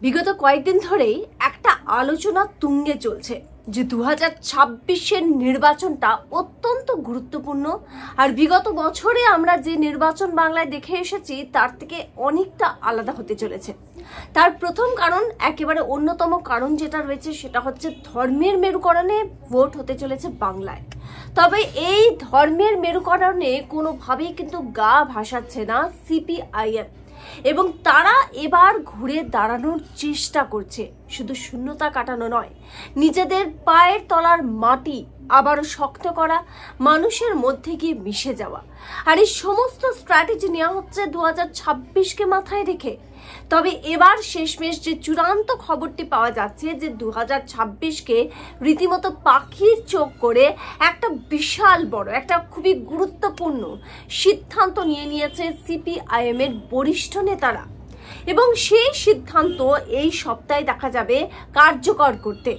বিগত কয়েকদিন ধরেই একটা আলোচনা তুঙ্গে চলছে যে 2026-এর নির্বাচনটা অত্যন্ত গুরুত্বপূর্ণ। আর বিগত বছরে আমরা যে নির্বাচন বাংলায় দেখে এসেছি তার থেকে অনেকটা আলাদা হতে চলেছে। তার প্রথম কারণ, একেবারে অন্যতম কারণ যেটা রয়েছে সেটা হচ্ছে ধর্মের মেরুকরণে ভোট হতে চলেছে বাংলায়। তবে এই ধর্মের মেরুকরণে কোনোভাবেই কিন্তু গা ভাসাচ্ছে না সিপিআইএম, এবং তারা এবার ঘুরে দাঁড়ানোর চেষ্টা করছে। শুধু শূন্যতা কাটানো নয়, নিজেদের পায়ের তলার মাটি আবারও শক্ত করা, মানুষের মধ্যে গিয়ে মিশে যাওয়া। আর এই সমস্ত স্ট্র্যাটেজি নেওয়া হচ্ছে 2026-কে মাথায় রেখে। তবে এবার শেষমেশ যে চূড়ান্ত খবরটি পাওয়া যাচ্ছে যে 2026-কে রীতিমতো পাখির চোখ করে একটা বিশাল বড়, একটা খুবই গুরুত্বপূর্ণ সিদ্ধান্ত নিয়ে নিয়েছে সিপিআইএম এর বরিষ্ঠ নেতারা, এবং সেই সিদ্ধান্ত এই সপ্তাহে দেখা যাবে কার্যকর করতে।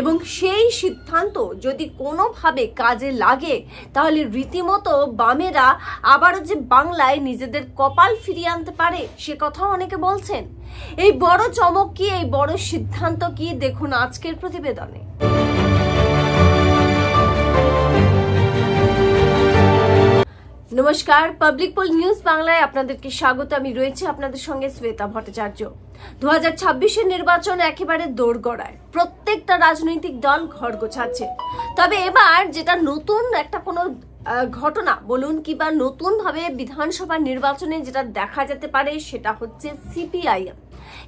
এবং সেই সিদ্ধান্ত যদি কোনোভাবে কাজে লাগে তাহলে রীতিমতো বামেরা আবারও যে বাংলায় নিজেদের কপাল ফিরিয়ে আনতে পারে সে কথাও অনেকে বলছেন। এই বড় চমক কি, এই বড় সিদ্ধান্ত কি, দেখুন আজকের প্রতিবেদনে। নমস্কার, পাবলিক পোল নিউজ বাংলায় আপনাদেরকে স্বাগত। আমি রয়েছে আপনাদের সঙ্গে শ্বেতা ভট্টাচার্য। 2026-এর নির্বাচন একেবারে দোরগড়ায়, প্রত্যেকটা রাজনৈতিক দল ঘর গোছাচ্ছে। তবে এবার যেটা নতুন একটা কোনো ঘটনা বলুন কিংবা নতুন ভাবে বিধানসভা নির্বাচনে যেটা দেখা যেতে পারে সেটা হচ্ছে সিপিআইএম।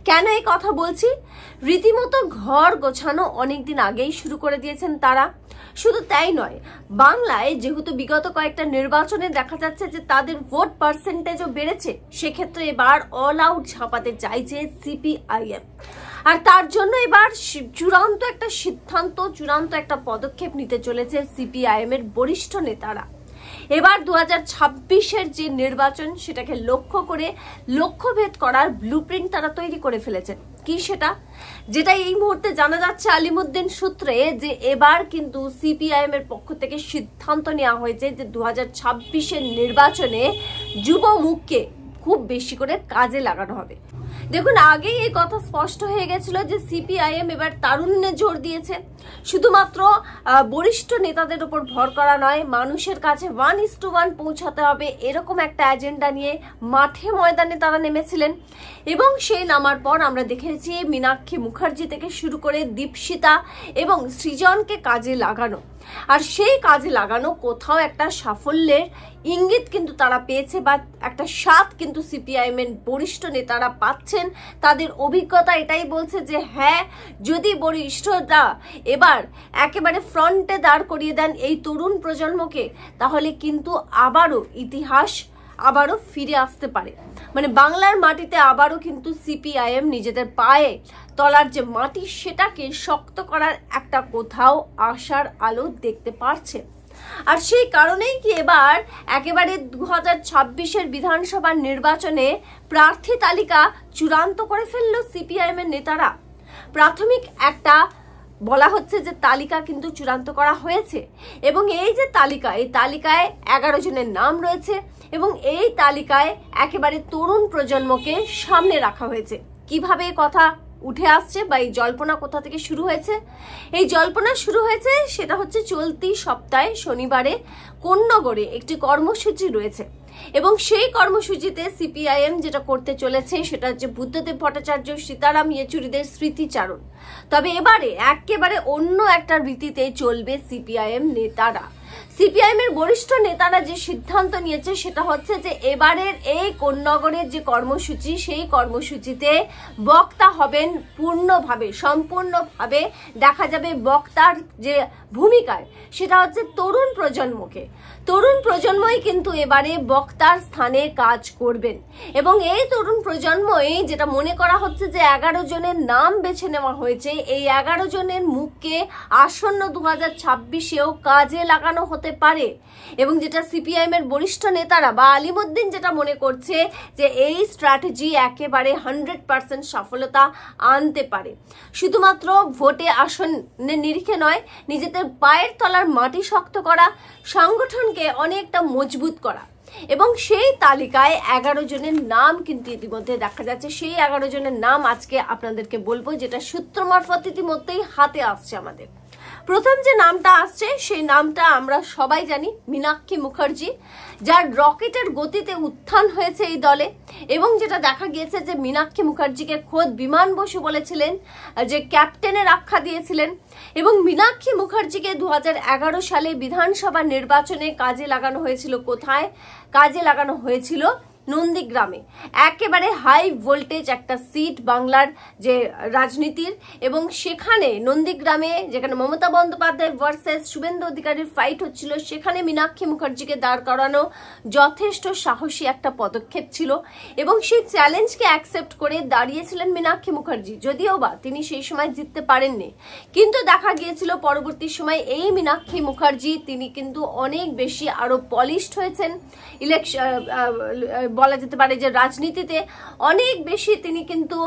কেন এই কথা বলছি? রীতিমতো ঘর গোছানো অনেকদিন আগেই শুরু করে দিয়েছেন তারা। শুধু তাই নয়, বাংলায় যেহেতু বিগত কয়েকটা নির্বাচনে দেখা যাচ্ছে যে তাদের ভোট পার্সেন্টেজও বেড়েছে, সেক্ষেত্রে এবার অল আউট ঝাঁপাতে চাইছে সিপিআইএম। আর তার জন্য এবার চূড়ান্ত একটা সিদ্ধান্ত, চূড়ান্ত একটা পদক্ষেপ নিতে চলেছে সিপিআইএম এর বরিষ্ঠ নেতারা। এবার 2026-এর যে নির্বাচন সেটাকে লক্ষ্য করে লক্ষ্যভেদ করার ব্লুপ্রিন্ট তারা তৈরি করে ফেলেছেন। কি সেটা? যেটা এই মুহূর্তে জানা যাচ্ছে আলিমুদ্দিন সূত্রে, যে এবার কিন্তু সিপিআইএম এর পক্ষ থেকে সিদ্ধান্ত নেওয়া হয়েছে যে 2026-এর নির্বাচনে যুব মুখকে খুব বেশি করে কাজে লাগানো হবে। দেখুন, আগেই এই কথা স্পষ্ট হয়ে গেছিল যে সিপিআইএম এবার তারুণ্যে জোর দিয়েছে। শুধুমাত্র বরিষ্ঠ নেতাদের উপর ভর করা নয়, মানুষের কাছে 1:1 পৌঁছাতে হবে, এরকম একটা এজেন্ডা নিয়ে মাঠে ময়দানে তারা নেমেছিলেন। এবং সেই নামার পর আমরা দেখেছি মীনাক্ষী মুখার্জি থেকে শুরু করে দীপশিতা এবং সৃজনকে কাজে লাগানো। আর সেই কাজে লাগানো কোথাও একটা সাফল্যের ইঙ্গিত কিন্তু তারা পেয়েছে, বা একটা স্বাদ কিন্তু সিপিআইএম এর বরিষ্ঠ নেতারা পাচ্ছেন। তাদের অভিজ্ঞতা এটাই বলছে যে হ্যাঁ, যদি বরিষ্ঠরা এবার একেবারে ফ্রন্টে দাঁড় করিয়ে দেন এই তরুণ প্রজন্মকে, তাহলে কিন্তু আবারও ইতিহাস আবারও ফিরে আসতে পারে। মানে বাংলার মাটিতে আবারও কিন্তু সিপিআইএম নিজেদের পায়ে তলার যে মাটি সেটাকে শক্ত করার একটা কোথাও আশার আলো দেখতে পারছে। আর সেই কারণেই কি এবার একেবারে 2026-এর বিধানসভার নির্বাচনে প্রার্থী তালিকা চূড়ান্ত করে ফেলল সিপিআইএম এর নেতারা। প্রাথমিক একটা বলা হচ্ছে যে তালিকা কিন্তু চূড়ান্ত করা হয়েছে, এবং এই যে তালিকা, এই তালিকায় 11 জনের নাম রয়েছে, এবং এই তালিকায় একেবারে তরুণ প্রজন্মকে সামনে রাখা হয়েছে। কিভাবে কথা উঠে আসছে বা এই জল্পনা কোথা থেকে শুরু হয়েছে? এই জল্পনা শুরু হয়েছে সেটা হচ্ছে চলতি সপ্তাহে শনিবারে কোন্নগরে একটি কর্মসূচি রয়েছে, এবং সেই কর্মসূচিতে সিপিআইএম যেটা করতে চলেছে সেটা হচ্ছে বুদ্ধদেব ভট্টাচার্য, সীতারাম ইয়েচুরিদের স্মৃতিচারণ। তবে এবারে একেবারে অন্য একটা রীতিতে চলবে সিপিআইএম নেতারা। সিপিআইএম এর বরিষ্ঠ নেতারা যে সিদ্ধান্ত নিয়েছে সেটা হচ্ছে যে এবারের এই কোন্নগরের যে কর্মসূচি, সেই কর্মসূচিতে বক্তা হবেন পূর্ণভাবে, সম্পূর্ণভাবে দেখা যাবে বক্তার যে ভূমিকায় সেটা হচ্ছে তরুণ প্রজন্মকে। তরুণ প্রজন্মই কিন্তু এবারে বক্তার স্থানে কাজ করবেন, এবং এই তরুণ প্রজন্মই যেটা মনে করা হচ্ছে যে 11 জনের নাম বেছে নেওয়া হয়েছে, এই 11 জনের মুখকে আসন্ন 2026-এও কাজে লাগানো লাগানো হতে পারে, এবং যেটা সিপিআইএম এর বরিষ্ঠ নেতারা বা আলিমুদ্দিন যেটা মনে করছে যে এই স্ট্র্যাটেজি একেবারে 100% সফলতা আনতে পারে। শুধুমাত্র ভোটে আসনের নিরিখে নয়, নিজেদের পায়ের তলার মাটি শক্ত করা, সংগঠনকে অনেকটা মজবুত করা, এবং সেই তালিকায় 11 জনের নাম কিন্তু ইতিমধ্যে দেখা যাচ্ছে। সেই 11 জনের নাম আজকে আপনাদেরকে বলবো, যেটা সূত্র মারফত ইতিমধ্যেই হাতে আসছে আমাদের। প্রথম যে নামটা আসছে সেই নামটা আমরা সবাই জানি, মীনাক্ষী মুখার্জি, যার রকেটের গতিতে উত্থান হয়েছে এই দলে। এবং যেটা দেখা গিয়েছে যে মীনাক্ষী মুখার্জিকে খোদ বিমান বসু বলেছিলেন, যে ক্যাপ্টেনের আখ্যা দিয়েছিলেন। এবং মীনাক্ষী মুখার্জিকে 2011 সালে বিধানসভা নির্বাচনে কাজে লাগানো হয়েছিল। কোথায় কাজে লাগানো হয়েছিল? নন্দীগ্রামে, একেবারে হাই ভোল্টেজ একটা সিট বাংলার যে রাজনীতির, এবং সেখানে নন্দীগ্রামে যেখানে মমতা বন্দ্যোপাধ্যায় ভার্সেস শুভেন্দু অধিকারীর ফাইট হচ্ছিল, সেখানে মীনাক্ষী মুখার্জিকে দাঁড় করানো যথেষ্ট সাহসী একটা পদক্ষেপ ছিল, এবং সেই চ্যালেঞ্জকে অ্যাকসেপ্ট করে দাঁড়িয়েছিলেন মীনাক্ষী মুখার্জি। যদিও বা তিনি সেই সময় জিততে পারেননি, কিন্তু দেখা গিয়েছিল পরবর্তী সময় এই মীনাক্ষী মুখার্জি তিনি কিন্তু অনেক বেশি আরো পলিশড হয়েছেন। ইলেকশন বলা যেতে পারে যে রাজনীতিতে অনেক বেশি তিনি কিন্তু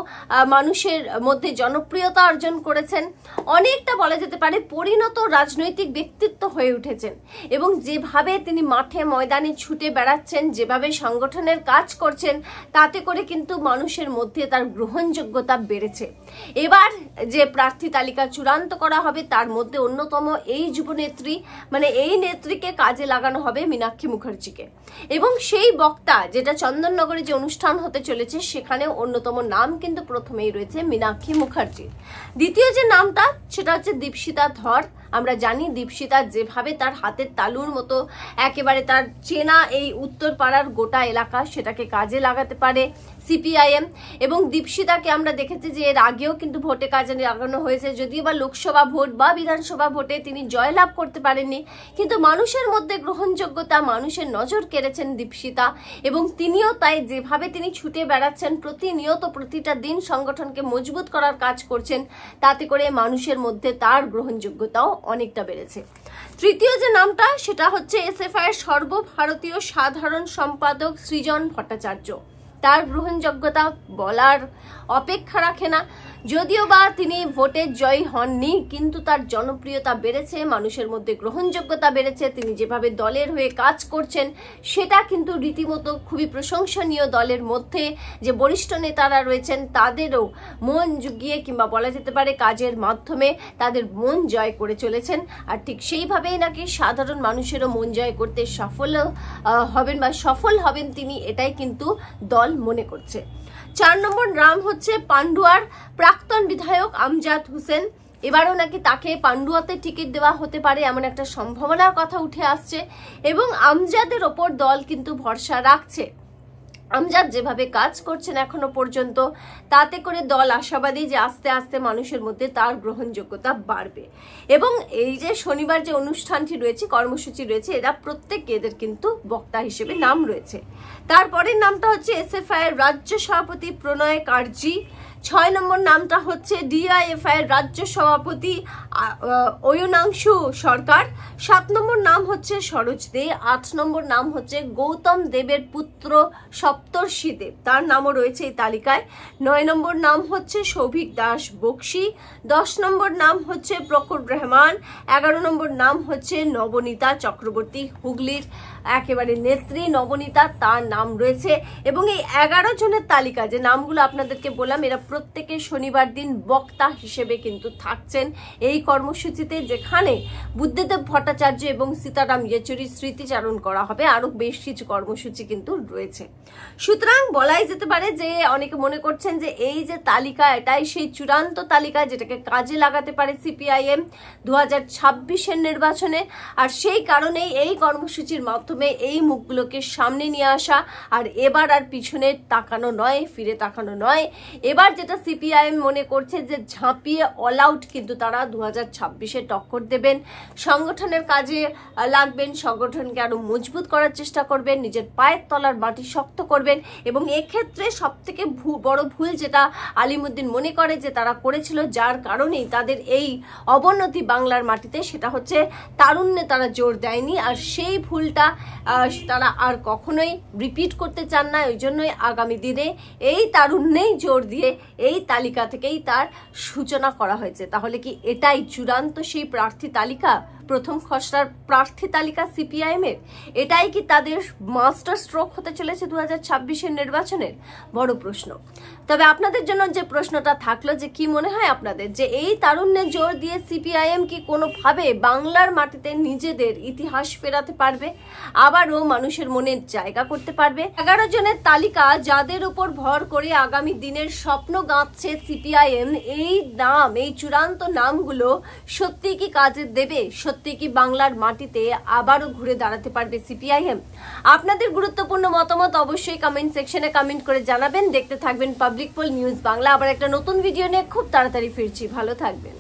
মানুষের মধ্যে জনপ্রিয়তা অর্জন করেছেন, অনেকটা বলা যেতে পারে পরিণত রাজনৈতিক ব্যক্তিত্ব হয়ে উঠেছেন। এবং যেভাবে তিনি মাঠে ময়দানে ছুটে বেড়াচ্ছেন, যেভাবে সংগঠনের কাজ করছেন, তাতে করে কিন্তু মানুষের মধ্যে তার গ্রহণযোগ্যতা বেড়েছে। এবার যে প্রার্থী তালিকা চূড়ান্ত করা হবে তার মধ্যে অন্যতম এই যুবনেত্রী, মানে এই নেত্রীকে কাজে লাগানো হবে মীনাক্ষী মুখার্জিকে। এবং সেই বক্তা যেটা চন্দননগরে যে অনুষ্ঠান হতে চলেছে, সেখানে অন্যতম নাম কিন্তু প্রথমেই রয়েছে মীনাক্ষী মুখার্জি। দ্বিতীয় যে নামটা সেটা হচ্ছে দীপশিতা ধর। আমরা জানি দীপশিতা যেভাবে তার হাতের তালুর মতো একেবারে তার চেনা এই উত্তর পাড়ার গোটা এলাকা, সেটাকে কাজে লাগাতে পারে সিপিআইএম। এবং দীপশিতাকে আমরা দেখেছি যে এর আগেও কিন্তু ভোটে কাজে লাগানো হয়েছে, যদিও বা লোকসভা ভোট বা বিধানসভা ভোটে তিনি জয়লাভ করতে পারেননি, কিন্তু মানুষের মধ্যে গ্রহণযোগ্যতা, মানুষের নজর কেড়েছেন দীপশিতা। এবং তিনিও তাই যেভাবে তিনি ছুটে বেড়াচ্ছেন, প্রতিনিয়ত প্রতিটা দিন সংগঠনকে মজবুত করার কাজ করছেন, তাতে করে মানুষের মধ্যে তার গ্রহণযোগ্যতাও অনেকটা বেড়েছে। তৃতীয় যে নামটা সেটা হচ্ছে এসএফআই এর সর্বভারতীয় সাধারণ সম্পাদক সৃজন ভট্টাচার্য। তার গ্রহণযোগ্যতা বলার অপেক্ষা রাখে না, যদিও বা তিনি ভোটে জয়ী হননি, কিন্তু তার জনপ্রিয়তা বেড়েছে, মানুষের মধ্যে গ্রহণযোগ্যতা বেড়েছে। তিনি যেভাবে দলের হয়ে কাজ করছেন সেটা কিন্তু রীতিমতো খুবই প্রশংসনীয়। দলের মধ্যে যে বরিষ্ঠ নেতারা রয়েছেন তাদেরও মন জুগিয়ে কিংবা বলা যেতে পারে কাজের মাধ্যমে তাদের মন জয় করে চলেছেন। আর ঠিক সেইভাবেই নাকি সাধারণ মানুষেরও মন জয় করতে সফল হবেন তিনি, এটাই কিন্তু দল মনে করছে। 4 নম্বর নাম হচ্ছে পান্ডুয়ার প্রাক্তন বিধায়ক আমজাদ হোসেন। এবারও নাকি তাকে পান্ডুয়াতে টিকিট দেওয়া হতে পারে এমন একটা সম্ভাবনার কথা উঠে আসছে, এবং আমজাদের ওপর দল কিন্তু ভরসা রাখছে। আমজাদ যেভাবে কাজ করছেন এখনো পর্যন্ত, তাতে করে দল আশাবাদী যে আস্তে আস্তে মানুষের মধ্যে তার গ্রহণযোগ্যতা বাড়বে। এবং এই যে শনিবার যে অনুষ্ঠানটি রয়েছে, কর্মসূচি রয়েছে, এরা প্রত্যেকে এদের কিন্তু বক্তা হিসেবে নাম রয়েছে। তারপরের নামটা হচ্ছে এসএফআই এর রাজ্য সভাপতি প্রণয় কার্জি। 6 নম্বর নামটা হচ্ছে ডিআইএফআই এর রাজ্য সভাপতি অয়নাংশু সরকার। 7 নম্বর নাম হচ্ছে সরোজ দে। 8 নম্বর নাম হচ্ছে গৌতম দেবের পুত্র সপ্তর্ষি দেব, তার নামও রয়েছে এই তালিকায়। 9 নম্বর নাম হচ্ছে সৌভিক দাস বক্সি। 10 নম্বর নাম হচ্ছে প্রখর রহমান। 11 নম্বর নাম হচ্ছে নবনীতা চক্রবর্তী, হুগলির একেবারে নেত্রী নবনীতা, তার নাম রয়েছে। এবং এই 11 জনের তালিকা যে নামগুলো আপনাদেরকে বললাম, এরা প্রত্যেকে শনিবার দিন বক্তা হিসেবে কিন্তু থাকছেন এই কর্মসূচিতে, যেখানে বুদ্ধদেব ভট্টাচার্য এবং সীতারাম ইয়েচুরির স্মৃতিচারণ করা হবে। আরো বেশ কিছু কর্মসূচি কিন্তু রয়েছে। সুতরাং বলাই যেতে পারে যে অনেকে মনে করছেন যে এই যে তালিকা, এটাই সেই চূড়ান্ত তালিকা যেটাকে কাজে লাগাতে পারে সিপিআইএম 2026-এর নির্বাচনে। আর সেই কারণেই এই কর্মসূচির মাধ্যমে মাধ্যমে এই মুখগুলোকে সামনে নিয়ে আসা। আর এবার আর পিছনে তাকানো নয়, ফিরে তাকানো নয়। এবার যেটা সিপিআইএম মনে করছে যে ঝাঁপিয়ে অল আউট কিন্তু তারা 2026-এ টক্কর দেবেন, সংগঠনের কাজে লাগবেন, সংগঠনকে আরো মজবুত করার চেষ্টা করবেন, নিজের পায়ের তলার মাটি শক্ত করবেন। এবং এক্ষেত্রে সব থেকে বড় ভুল যেটা আলিমুদ্দিন মনে করে যে তারা করেছিল, যার কারণেই তাদের এই অবনতি বাংলার মাটিতে, সেটা হচ্ছে তারুণ্যে তারা জোর দেয়নি। আর সেই ভুলটা তারা আর কখনোই রিপিট করতে চান না। ওই জন্যই আগামী দিনে এই তারুণ্যেই জোর দিয়ে এই তালিকা থেকেই তার সূচনা করা হয়েছে। তাহলে কি এটাই চূড়ান্ত সেই প্রার্থী তালিকা, প্রথম খসড়ার প্রার্থী তালিকা সিপিআইএম এর? এটাই কি তাদের মাস্টার স্ট্রোক হতে চলেছে 2026-এর নির্বাচনের? বড় প্রশ্ন। তবে আপনাদের জন্য যে প্রশ্নটা থাকলো যে কি মনে হয় আপনাদের, যে এই তারুণ্যের জোর দিয়ে সিপিআইএম কি কোনোভাবে বাংলার মাটিতে নিজেদের ইতিহাস ফেরাতে পারবে, আবারও মানুষের মনে জায়গা করতে পারবে? 11 জনের তালিকা যাদের উপর ভর করে আগামী দিনের স্বপ্ন গাঁথছে সিপিআইএম, এই নাম, এই চূড়ান্ত নামগুলো সত্যি কি কাজে দেবে? সত্যি কি বাংলার মাটিতে আবারও ঘুরে দাঁড়াতে পারবে সিপিআইএম? আপনাদের গুরুত্বপূর্ণ মতামত অবশ্যই কমেন্ট সেকশনে কমেন্ট করে জানাবেন। দেখতে থাকবেন পাবলিক পোল নিউজ বাংলা। আবার একটা নতুন ভিডিও নিয়ে খুব তাড়াতাড়ি ফিরছি। ভালো থাকবেন।